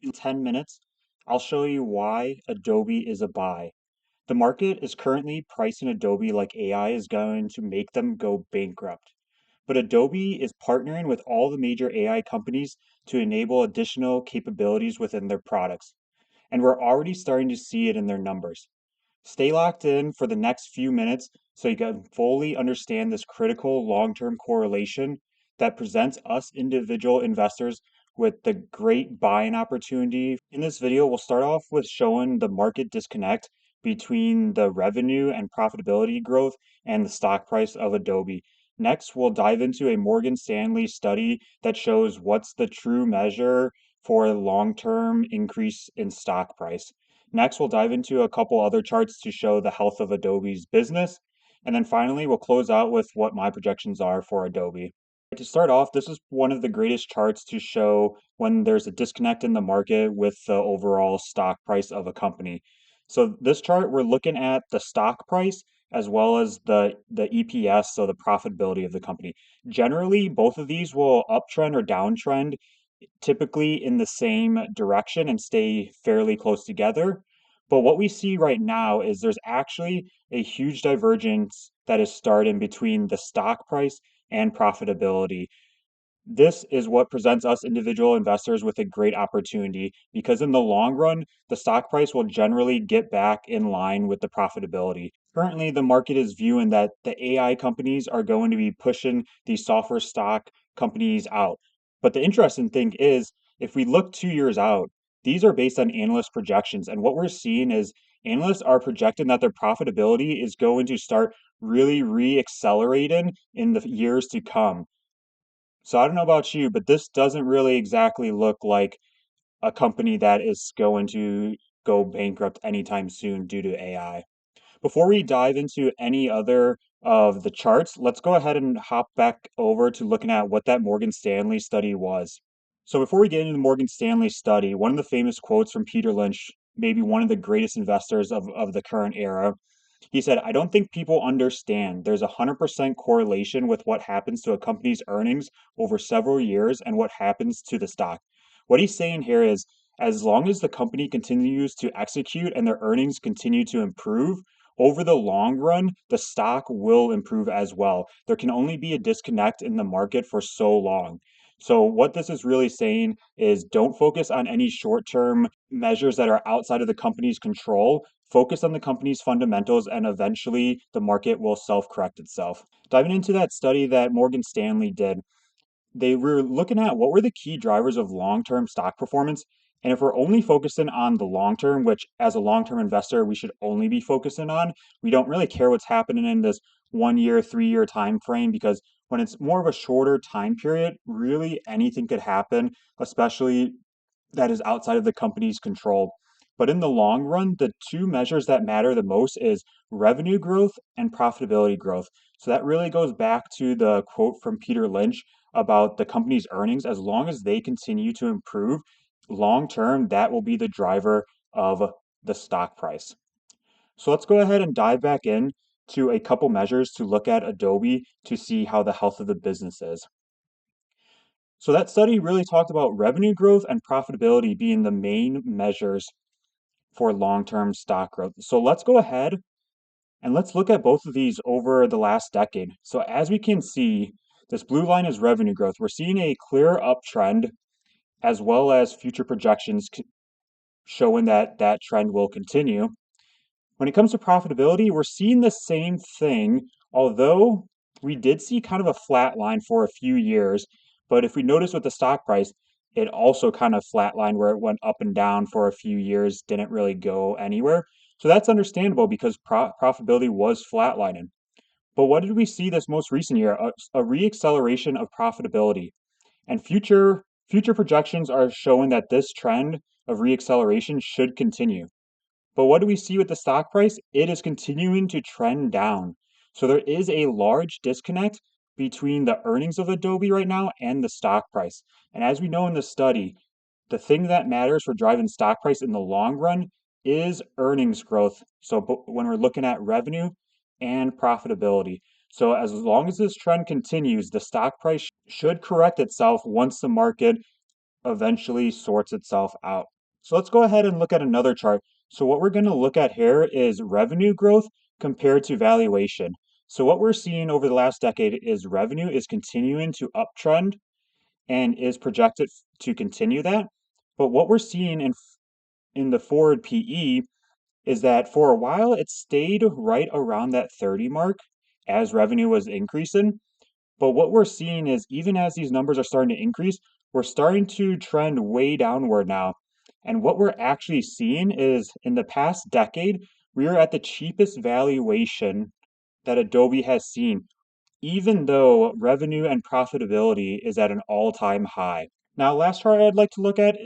In 10 minutes, I'll show you why Adobe is a buy. The market is currently pricing Adobe like AI is going to make them go bankrupt. But Adobe is partnering with all the major AI companies to enable additional capabilities within their products. And we're already starting to see it in their numbers. Stay locked in for the next few minutes so you can fully understand this critical long term correlation that presents us individual investors with the great buying opportunity. In this video, we'll start off with showing the market disconnect between the revenue and profitability growth and the stock price of Adobe. Next, we'll dive into a Morgan Stanley study that shows what's the true measure for a long term increase in stock price. Next, we'll dive into a couple other charts to show the health of Adobe's business. And then finally, we'll close out with what my projections are for Adobe. To start off, this is one of the greatest charts to show when there's a disconnect in the market with the overall stock price of a company. So this chart, we're looking at the stock price as well as the EPS, so the profitability of the company. Generally, both of these will uptrend or downtrend typically in the same direction and stay fairly close together. But what we see right now is there's actually a huge divergence that is starting between the stock price and profitability. This is what presents us individual investors with a great opportunity because in the long run, the stock price will generally get back in line with the profitability. Currently, the market is viewing that the AI companies are going to be pushing these software stock companies out. But the interesting thing is, if we look 2 years out, these are based on analyst projections. And what we're seeing is analysts are projecting that their profitability is going to start really re-accelerating in the years to come. So I don't know about you, but this doesn't really exactly look like a company that is going to go bankrupt anytime soon due to AI. Before we dive into any other of the charts, let's go ahead and hop back over to looking at what that Morgan Stanley study was. So before we get into the Morgan Stanley study, one of the famous quotes from Peter Lynch, maybe one of the greatest investors of the current era, he said, I don't think people understand there's a 100% correlation with what happens to a company's earnings over several years and what happens to the stock. What he's saying here is, as long as the company continues to execute and their earnings continue to improve, over the long run, the stock will improve as well. There can only be a disconnect in the market for so long. So, what this is really saying is don't focus on any short term measures that are outside of the company's control. Focus on the company's fundamentals, and eventually the market will self correct itself. Diving into that study that Morgan Stanley did, they were looking at what were the key drivers of long-term stock performance. And if we're only focusing on the long term, which as a long-term investor we should only be focusing on, we don't really care what's happening in this 1 year, 3 year time frame because when it's more of a shorter time period, really anything could happen, especially that is outside of the company's control. But in the long run, the two measures that matter the most is revenue growth and profitability growth. So that really goes back to the quote from Peter Lynch about the company's earnings. As long as they continue to improve long term, that will be the driver of the stock price. So let's go ahead and dive back in to a couple measures to look at Adobe to see how the health of the business is. So that study really talked about revenue growth and profitability being the main measures for long-term stock growth. So let's go ahead and let's look at both of these over the last decade. So as we can see, this blue line is revenue growth. We're seeing a clear uptrend as well as future projections showing that that trend will continue. When it comes to profitability, we're seeing the same thing, although we did see kind of a flat line for a few years. But if we notice with the stock price, it also kind of flatlined where it went up and down for a few years, didn't really go anywhere. So that's understandable because profitability was flatlining. But what did we see this most recent year? A reacceleration of profitability. And future projections are showing that this trend of reacceleration should continue. But what do we see with the stock price? It is continuing to trend down. So there is a large disconnect between the earnings of Adobe right now and the stock price. And as we know in the study, the thing that matters for driving stock price in the long run is earnings growth. So when we're looking at revenue and profitability. So as long as this trend continues, the stock price should correct itself once the market eventually sorts itself out. So let's go ahead and look at another chart. So what we're going to look at here is revenue growth compared to valuation. So what we're seeing over the last decade is revenue is continuing to uptrend and is projected to continue that. But what we're seeing in the forward PE is that for a while it stayed right around that 30 mark as revenue was increasing. But what we're seeing is even as these numbers are starting to increase, we're starting to trend way downward now. And what we're actually seeing is in the past decade, we are at the cheapest valuation that Adobe has seen, even though revenue and profitability is at an all-time high. Now, last chart I'd like to look at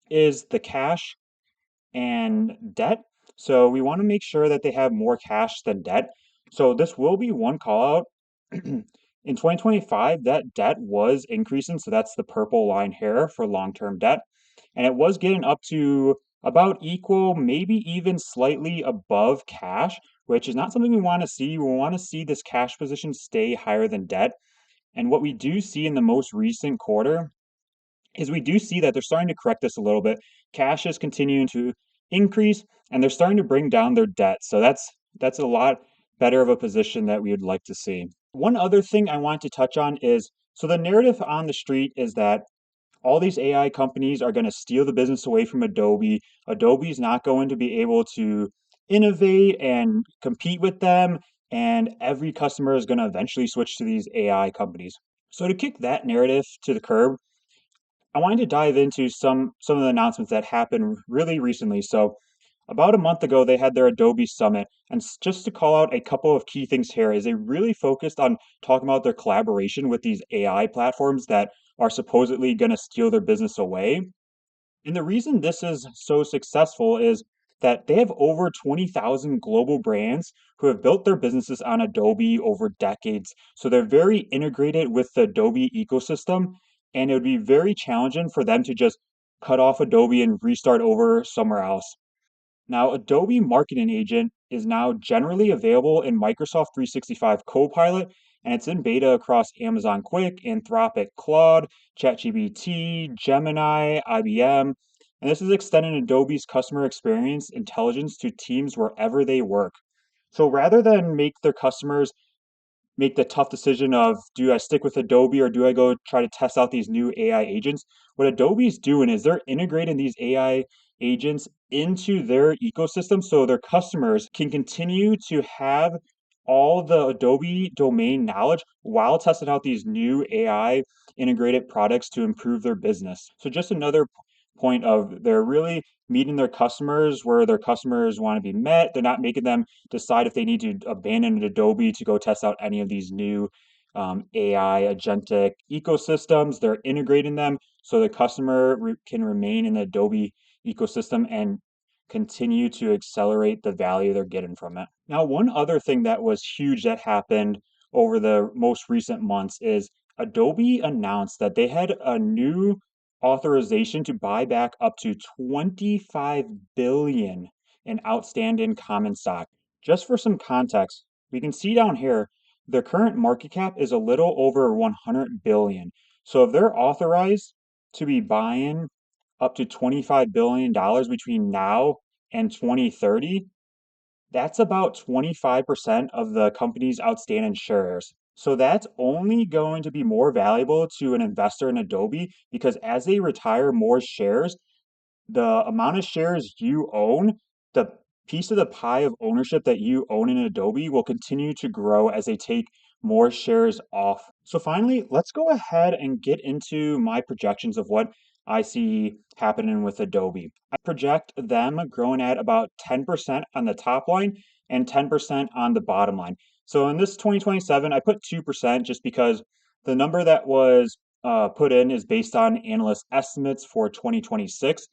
is the cash and debt. So we want to make sure that they have more cash than debt. So this will be one call out. In 2025, that debt was increasing. So that's the purple line here for long-term debt. And it was getting up to about equal, maybe even slightly above cash, which is not something we want to see. We want to see this cash position stay higher than debt. And what we do see in the most recent quarter is we do see that they're starting to correct this a little bit. Cash is continuing to increase and they're starting to bring down their debt. So that's a lot better of a position that we would like to see. One other thing I want to touch on is so the narrative on the street is that all these AI companies are going to steal the business away from Adobe. Adobe's not going to be able to innovate and compete with them, and every customer is going to eventually switch to these AI companies. So to kick that narrative to the curb, I wanted to dive into some of the announcements that happened really recently. So about a month ago, they had their Adobe Summit, and just to call out a couple of key things here is they really focused on talking about their collaboration with these AI platforms that are supposedly going to steal their business away. And the reason this is so successful is that they have over 20,000 global brands who have built their businesses on Adobe over decades. So they're very integrated with the Adobe ecosystem, and it would be very challenging for them to just cut off Adobe and restart over somewhere else. Now, Adobe Marketing Agent is now generally available in Microsoft 365 Copilot, and it's in beta across Amazon Quick, Anthropic Claude, ChatGPT, Gemini, IBM, and this is extending Adobe's customer experience intelligence to teams wherever they work. So rather than make their customers make the tough decision of do I stick with Adobe or do I go try to test out these new AI agents? What Adobe's doing is they're integrating these AI agents into their ecosystem so their customers can continue to have all the Adobe domain knowledge while testing out these new AI integrated products to improve their business. So just another point of they're really meeting their customers where their customers want to be met. They're not making them decide if they need to abandon Adobe to go test out any of these new AI agentic ecosystems. They're integrating them so the customer can remain in the Adobe ecosystem and continue to accelerate the value they're getting from it. Now, one other thing that was huge that happened over the most recent months is Adobe announced that they had a new authorization to buy back up to 25 billion in outstanding common stock. Just for some context, we can see down here their current market cap is a little over 100 billion. So if they're authorized to be buying up to $25 billion between now and 2030, that's about 25% of the company's outstanding shares. So that's only going to be more valuable to an investor in Adobe because as they retire more shares, the amount of shares you own, the piece of the pie of ownership that you own in Adobe will continue to grow as they take more shares off. So finally, let's go ahead and get into my projections of what I see happening with Adobe. I project them growing at about 10% on the top line and 10% on the bottom line. So in this 2027, I put 2% just because the number that was put in is based on analyst estimates for 2026.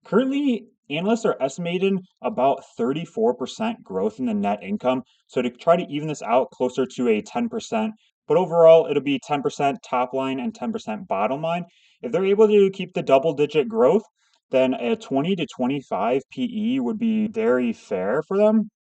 Currently, analysts are estimating about 34% growth in the net income. So to try to even this out closer to a 10%, but overall it'll be 10% top line and 10% bottom line. If they're able to keep the double digit growth, then a 20 to 25 PE would be very fair for them.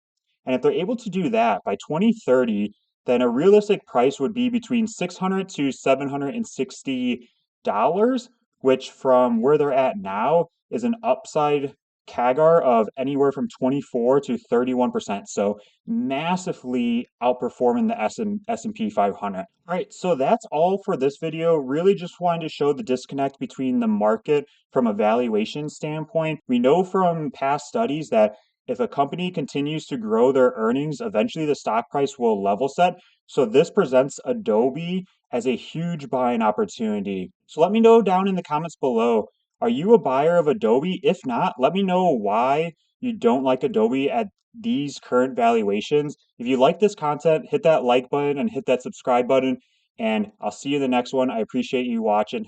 And if they're able to do that by 2030, then a realistic price would be between 600 to $760 which from where they're at now is an upside CAGR of anywhere from 24 to 31%. So massively outperforming the S&P 500. All right, so that's all for this video. Really just wanted to show the disconnect between the market from a valuation standpoint. We know from past studies that if a company continues to grow their earnings, eventually the stock price will level set. So this presents Adobe as a huge buying opportunity. So let me know down in the comments below, are you a buyer of Adobe? If not, let me know why you don't like Adobe at these current valuations. If you like this content, hit that like button and hit that subscribe button, and I'll see you in the next one. I appreciate you watching.